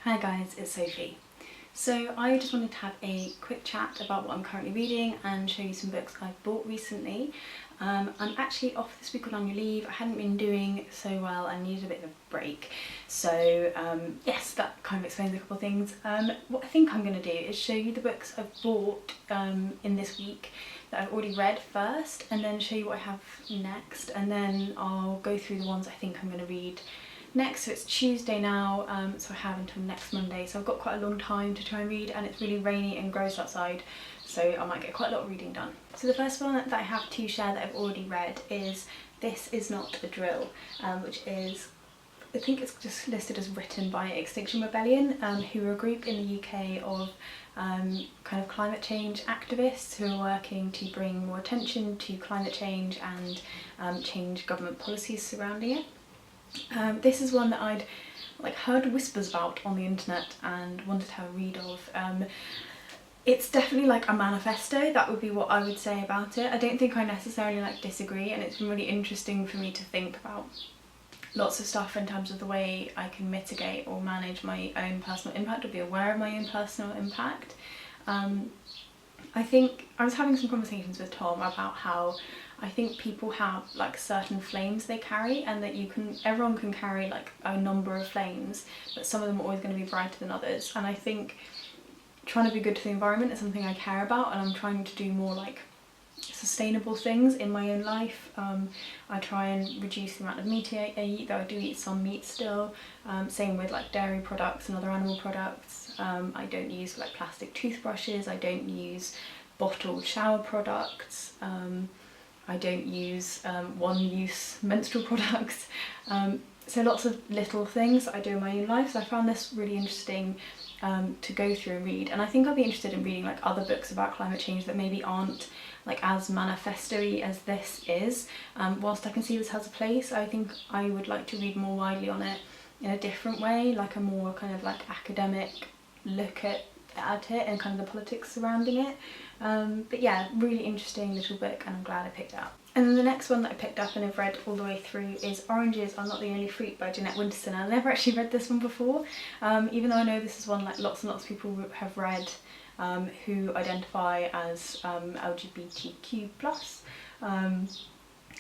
Hi guys, it's Sophie. So I just wanted to have a quick chat about what I'm currently reading and show you some books I've bought recently. I'm actually off this week on annual leave. I hadn't been doing so well, I needed a bit of a break. So yes, that kind of explains a couple of things. What I think I'm going to do is show you the books I've bought in this week that I've already read first, and then show you what I have next, and then I'll go through the ones I think I'm going to read next. So it's Tuesday now, so I have until next Monday, so I've got quite a long time to try and read, and it's really rainy and gross outside, so I might get quite a lot of reading done. So the first one that I have to share that I've already read is This Is Not a Drill, which is, I think it's just listed as written by Extinction Rebellion, who are a group in the UK of kind of climate change activists who are working to bring more attention to climate change and change government policies surrounding it. This is one that I'd heard whispers about on the internet and wanted to have a read of. It's definitely like a manifesto, that would be what I would say about it. I don't think I necessarily disagree, and it's been really interesting for me to think about lots of stuff in terms of the way I can mitigate or manage my own personal impact or be aware of my own personal impact. I think I was having some conversations with Tom about how I think people have certain flames they carry, and that everyone can carry a number of flames, but some of them are always going to be brighter than others. And I think trying to be good to the environment is something I care about, and I'm trying to do more sustainable things in my own life. I try and reduce the amount of meat I eat, though I do eat some meat still. Same with dairy products and other animal products. I don't use plastic toothbrushes, I don't use bottled shower products, I don't use one-use menstrual products. So lots of little things that I do in my own life. So I found this really interesting to go through and read, and I think I'll be interested in reading other books about climate change that maybe aren't as manifesto-y as this is. Whilst I can see this has a place, I think I would like to read more widely on it in a different way, a more kind of academic look at it and kind of the politics surrounding it. But yeah, really interesting little book, and I'm glad I picked it up. And then the next one that I picked up and I've read all the way through is Oranges Are Not the Only Fruit by Jeanette Winterson. I've never actually read this one before, even though I know this is one lots and lots of people have read who identify as LGBTQ+.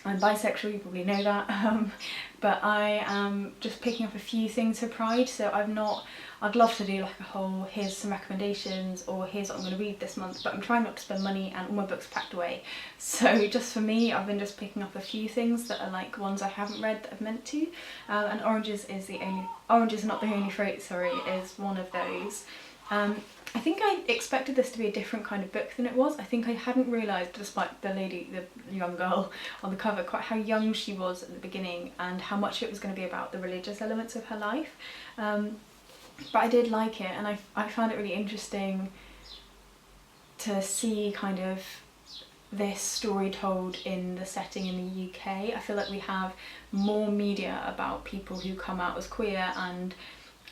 I'm bisexual, you probably know that, but I am just picking up a few things for Pride, so I'd love to do a whole here's some recommendations or here's what I'm going to read this month, but I'm trying not to spend money and all my books are packed away. So just for me, I've been just picking up a few things that are ones I haven't read that I've meant to, and Oranges Are Not the Only Fruit, sorry, is one of those. I think I expected this to be a different kind of book than it was. I think I hadn't realised, despite the young girl on the cover, quite how young she was at the beginning and how much it was going to be about the religious elements of her life. But I did like it, and I found it really interesting to see kind of this story told in the setting in the UK. I feel like we have more media about people who come out as queer and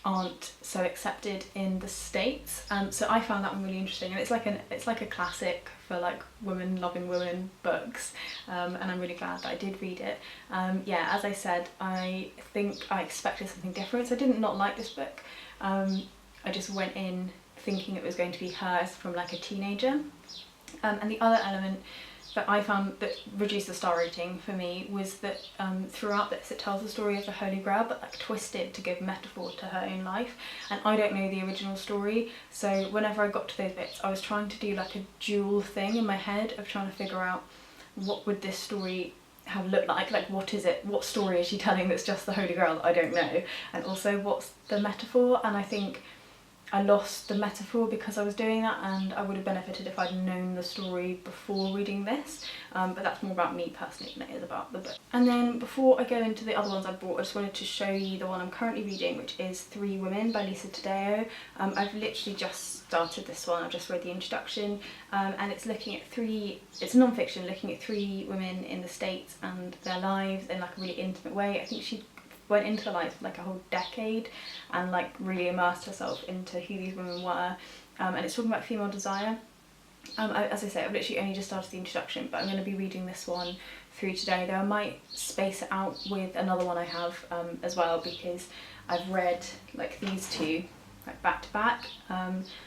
aren't so accepted in the States, so I found that one really interesting, and it's like a classic for women loving women books, and I'm really glad that I did read it. Yeah, as I said, I think I expected something different, so I didn't not like this book. I just went in thinking it was going to be hers from a teenager, and the other element that I found that reduced the star rating for me was that throughout this it tells the story of the Holy Grail, but twisted to give metaphor to her own life, and I don't know the original story, so whenever I got to those bits I was trying to do a dual thing in my head of trying to figure out what would this story have looked like what is it, what story is she telling that's just the Holy Grail, I don't know, and also what's the metaphor, and I think I lost the metaphor because I was doing that, and I would have benefited if I'd known the story before reading this, but that's more about me personally than it is about the book. And then before I go into the other ones I bought, I just wanted to show you the one I'm currently reading, which is Three Women by Taddeo. I've literally just started this one, I've just read the introduction, and it's it's non-fiction, looking at three women in the States and their lives in a really intimate way. I think she went into their life for a whole decade and really immersed herself into who these women were, and it's talking about female desire. As I say, I've literally only just started the introduction, but I'm going to be reading this one through today, though I might space it out with another one I have as well, because I've read these two like back to back,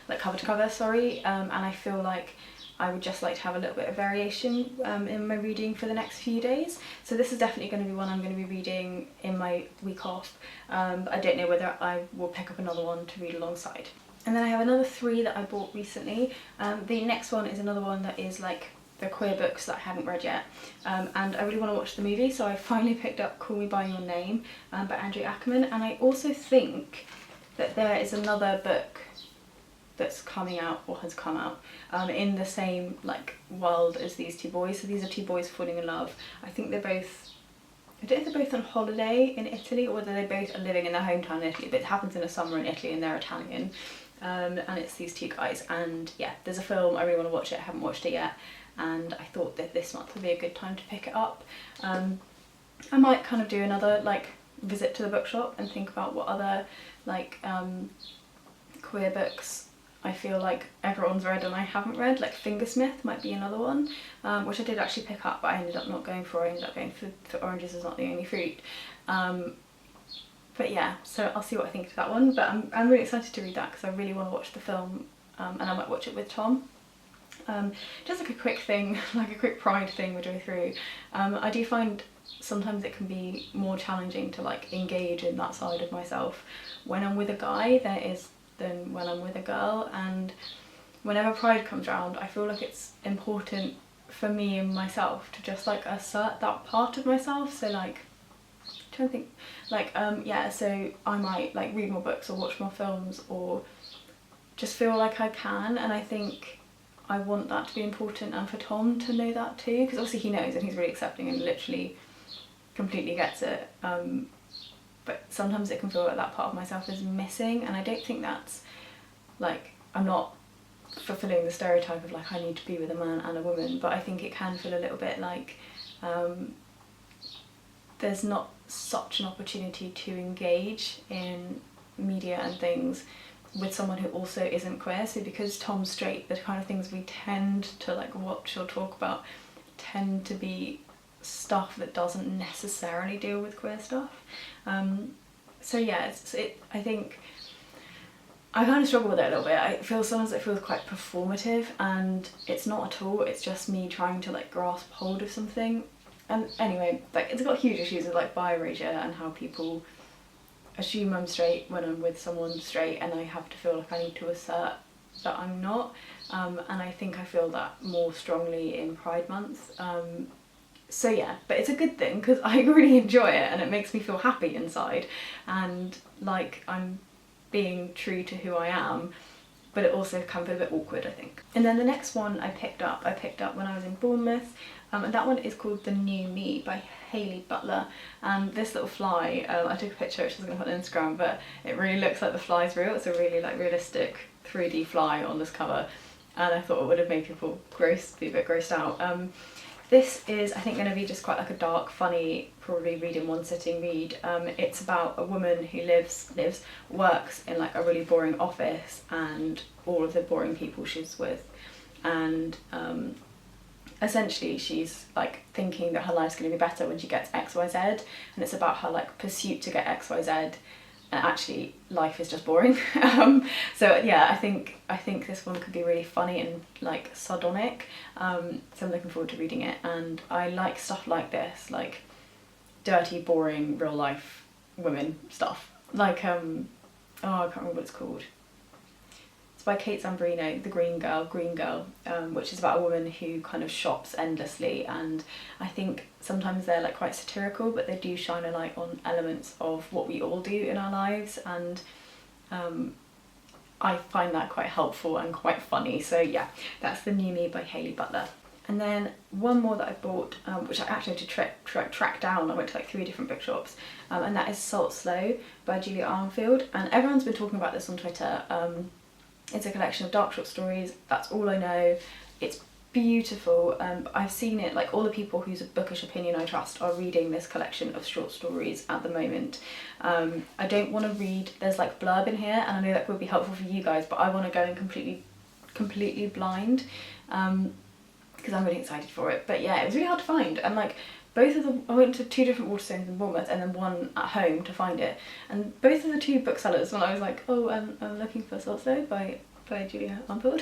like cover to cover, sorry, and I feel like I would just like to have a little bit of variation in my reading for the next few days. So this is definitely going to be one I'm going to be reading in my week off, but I don't know whether I will pick up another one to read alongside. And then I have another 3 that I bought recently. The next one is another one that is like the queer books that I haven't read yet, and I really want to watch the movie, so I finally picked up Call Me By Your Name by Aciman, and I also think that there is another book that's coming out or has come out in the same like world as these 2 boys. So these are 2 boys falling in love. I think they're both, I don't know if they're both on holiday in Italy or whether they both are living in their hometown in Italy, but it happens in the summer in Italy and they're Italian, and it's these 2 guys, and yeah, there's a film, I really want to watch it, I haven't watched it yet, and I thought that this month would be a good time to pick it up. I might kind of do another like visit to the bookshop and think about what other like queer books I feel like everyone's read and I haven't read, like Fingersmith might be another one, which I did actually pick up, but I ended up not going for. I ended up going for Oranges Is Not the Only Fruit. But yeah, so I'll see what I think of that one, but I'm really excited to read that because I really want to watch the film, and I might watch it with Tom. Just like a quick thing, like a quick pride thing we'll go through. I do find sometimes it can be more challenging to like engage in that side of myself when I'm with a guy than when I'm with a girl, and whenever Pride comes around I feel like it's important for me and myself to just like assert that part of myself. So like, I'm trying to think, like yeah, so I might like read more books or watch more films or just feel like I can, and I think I want that to be important and for Tom to know that too, because obviously he knows and he's really accepting and literally completely gets it, but sometimes it can feel like that part of myself is missing, and I don't think that's like, I'm not fulfilling the stereotype of like I need to be with a man and a woman, but I think it can feel a little bit like there's not such an opportunity to engage in media and things with someone who also isn't queer. So because Tom's straight, the kind of things we tend to like watch or talk about tend to be stuff that doesn't necessarily deal with queer stuff. So yeah, I think I kind of struggle with it a little bit. I feel sometimes it feels quite performative, and it's not at all. It's just me trying to like grasp hold of something. And anyway, like it's got huge issues with like bi erasure and how people assume I'm straight when I'm with someone straight, and I have to feel like I need to assert that I'm not. And I think I feel that more strongly in Pride Month. So yeah, but it's a good thing because I really enjoy it and it makes me feel happy inside and like I'm being true to who I am, but it also can feel a bit awkward, I think. And then the next one I picked up when I was in Bournemouth, and that one is called The New Me by Halle Butler. And this little fly, I took a picture which I was going to put on Instagram, but it really looks like the fly's real. It's a really like realistic 3D fly on this cover, and I thought it would have made people be a bit grossed out. This is, I think, going to be just quite like a dark, funny, probably read in one sitting read. It's about a woman who works in like a really boring office and all of the boring people she's with, and essentially she's like thinking that her life's going to be better when she gets XYZ, and it's about her like pursuit to get XYZ, and actually life is just boring. So yeah, I think this one could be really funny and like sardonic, so I'm looking forward to reading it. And I like stuff like this, like dirty, boring, real life women stuff, like oh, I can't remember what it's called. It's by Kate Zambrino, The Green Girl, which is about a woman who kind of shops endlessly, and I think sometimes they're like quite satirical, but they do shine a light on elements of what we all do in our lives, and I find that quite helpful and quite funny. So yeah, that's The New Me by Halle Butler. And then one more that I bought, which I actually had to track down. I went to like 3 different bookshops, and that is Saltz by Julia Armfield, and everyone's been talking about this on Twitter. It's a collection of dark short stories, that's all I know. It's beautiful. I've seen it, like all the people whose bookish opinion I trust are reading this collection of short stories at the moment. I don't want to read, there's like blurb in here, and I know that would be helpful for you guys, but I want to go in completely blind, because I'm really excited for it. But yeah, it was really hard to find, and like both of them, I went to 2 different Waterstones in Bournemouth and then one at home to find it, and both of the 2 booksellers, when I was like, oh, I'm looking for Saltz by Julia Armfield,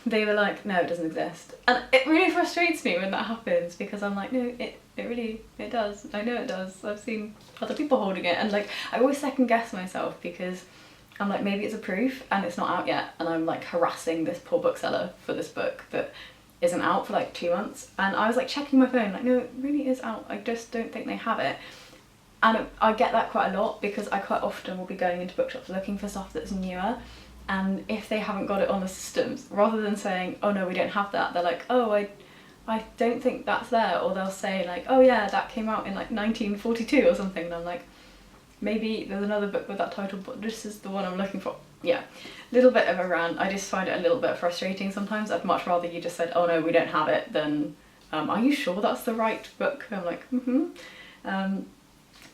they were like, no, it doesn't exist. And it really frustrates me when that happens, because I'm like, no, it does. I know it does. I've seen other people holding it, and like I always second guess myself because I'm like, maybe it's a proof and it's not out yet, and I'm like harassing this poor bookseller for this book that isn't out for like 2 months. And I was like checking my phone, like, no, it really is out. I just don't think they have it. And I get that quite a lot because I quite often will be going into bookshops looking for stuff that's newer, and if they haven't got it on the systems, rather than saying, oh no, we don't have that, they're like, oh, I don't think that's there, or they'll say like, oh yeah, that came out in like 1942 or something, and I'm like, maybe there's another book with that title, but this is the one I'm looking for. Yeah, little bit of a rant. I just find it a little bit frustrating sometimes. I'd much rather you just said, oh no, we don't have it, than are you sure that's the right book? And I'm like,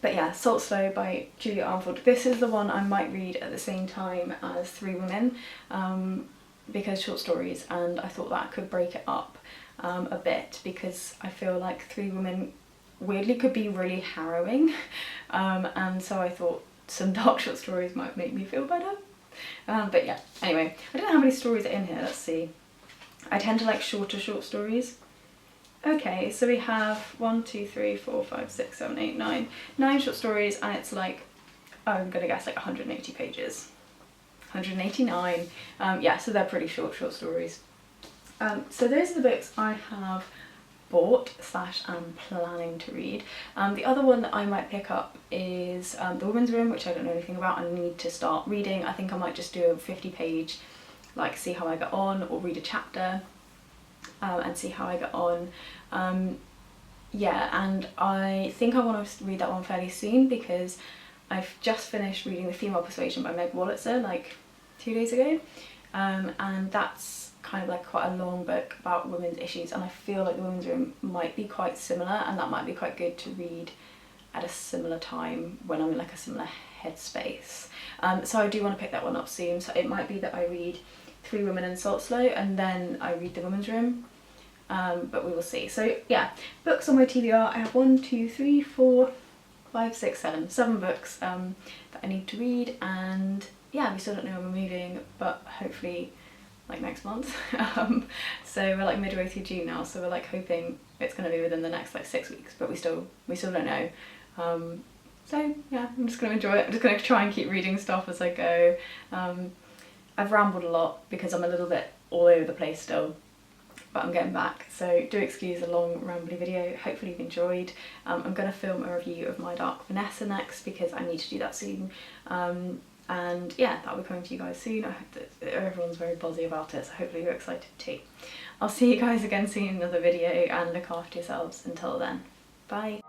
But yeah, Saltz by Julia Armfield. This is the one I might read at the same time as 3 Women, because short stories, and I thought that could break it up a bit, because I feel like 3 Women weirdly could be really harrowing, and so I thought some dark short stories might make me feel better. But yeah, anyway, I don't know how many stories are in here, let's see. I tend to like shorter short stories. Okay, so we have 1, 2, 3, 4, 5, 6, 7, 8, 9 short stories, and it's like, I'm gonna guess like 180 pages. 189. Yeah, so they're pretty short stories. So those are the books I have bought / am planning to read. The other one that I might pick up is The Woman's Room, which I don't know anything about and need to start reading. I think I might just do a 50-page, like, see how I get on, or read a chapter and see how I get on. Yeah, and I think I want to read that one fairly soon, because I've just finished reading The Female Persuasion by Meg Wolitzer like 2 days ago, and that's kind of like quite a long book about women's issues, and I feel like The Woman's Room might be quite similar, and that might be quite good to read at a similar time when I'm in like a similar headspace. So I do want to pick that one up soon, so it might be that I read 3 Women and Saltz and then I read The Woman's Room, but we will see. So yeah, books on my TBR, I have 1, 2, 3, 4, 5, 6, 7 books that I need to read, and yeah, we still don't know when we're moving, but hopefully like next month. So we're like midway through June now, so we're like hoping it's going to be within the next like 6 weeks, but we still don't know. So yeah, I'm just going to enjoy it. I'm just going to try and keep reading stuff as I go. I've rambled a lot because I'm a little bit all over the place still, but I'm getting back, so do excuse a long rambly video. Hopefully you've enjoyed. I'm going to film a review of My Dark Vanessa next, because I need to do that soon. And yeah, that'll be coming to you guys soon. I hope that everyone's very buzzy about it, so hopefully you're excited too. I'll see you guys again soon in another video, and look after yourselves until then. Bye!